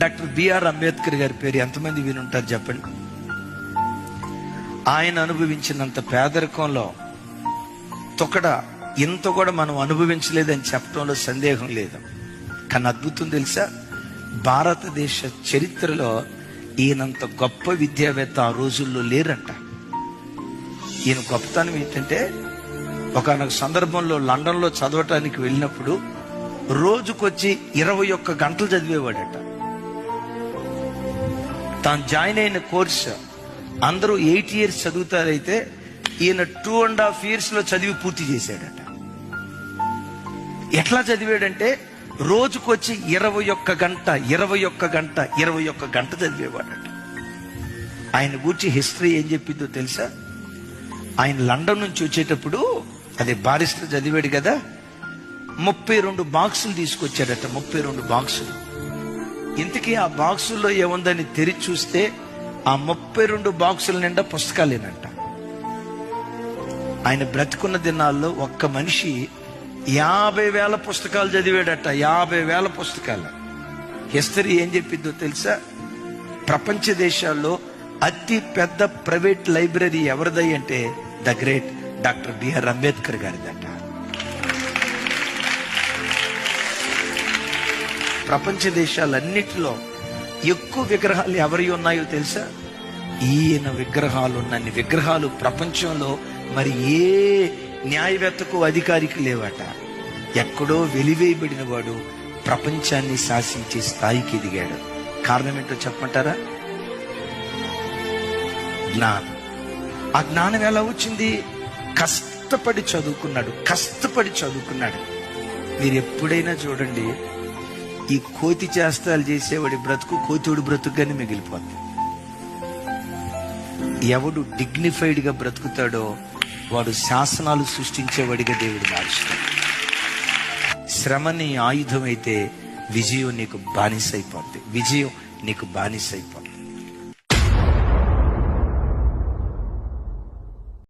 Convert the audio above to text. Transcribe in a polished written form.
Doctor BR Ambedkar గారి పేరు ఎంతమంది వినుంటారు చెప్పండి. ఆయన అనుభవించినంత పేదరికంలో తొకడ ఇంత కూడా మనం అనుభవించలేదని చెప్పడంలో సందేహం లేదు. కానీ అద్భుతం తెలుసా, భారతదేశ చరిత్రలో ఈయనంత గొప్ప విద్యావేత్త ఆ రోజుల్లో లేరంట. ఈయన గొప్పతనం ఏంటంటే, ఒకనొక సందర్భంలో లండన్లో చదవటానికి వెళ్ళినప్పుడు రోజుకొచ్చి 21 గంటలు చదివేవాడట. తాను జాయిన్ అయిన కోర్సు అందరూ 8 years చదువుతారైతే ఈయన 2.5 years లో చదివి పూర్తి చేశాడట. ఎట్లా చదివాడంటే రోజుకొచ్చి 21 గంట చదివేవాడట. ఆయన గురించి హిస్టరీ ఏం చెప్పిందో తెలుసా? ఆయన లండన్ నుంచి వచ్చేటప్పుడు, అదే బారిస్టర్ చదివాడు కదా, 32 బాక్సులు తీసుకొచ్చాడట. 32 బాక్సులు. ఇంతకీ ఆ బాక్సుల్లో ఏముందని తెరిచి చూస్తే ఆ 32 బాక్సుల నిండా పుస్తకాలేనంట. ఆయన బ్రతికున్న దినాల్లో ఒక్క మనిషి 50,000 పుస్తకాలు చదివాడట. 50,000 పుస్తకాలు. హిస్టరీ ఏం చెప్పిందో తెలుసా? ప్రపంచ దేశాల్లో అతి పెద్ద ప్రైవేట్ లైబ్రరీ ఎవరిదై అంటే the great doctor BR Ambedkar గారిదట. ప్రపంచ దేశాలన్నిటిలో ఎక్కువ విగ్రహాలు ఎవరి ఉన్నాయో తెలుసా? ఈయన విగ్రహాలు. ఉన్నన్ని విగ్రహాలు ప్రపంచంలో మరి ఏ న్యాయవేత్తకు అధికారికి లేవట. ఎక్కడో వెలివేయబడిన వాడు ప్రపంచాన్ని శాసించే స్థాయికి ఎదిగాడు. కారణం ఏంటో చెప్పమంటారా? జ్ఞానం. ఆ జ్ఞానం ఎలా వచ్చింది? కష్టపడి చదువుకున్నాడు. మీరు ఎప్పుడైనా చూడండి, ఈ కోతి చేష్టాలు చేసేవాడి బ్రతుకు కోతివుడి బ్రతుకుగానే మిగిలిపోతుంది. ఎవడు డిగ్నిఫైడ్ గా బ్రతుకుతాడో వాడు శాసనాలు సృష్టించేవాడిగా దేవుడు మార్చుతాడు. శ్రమ నీ ఆయుధం అయితే విజయం నీకు బానిసైపోద్ది.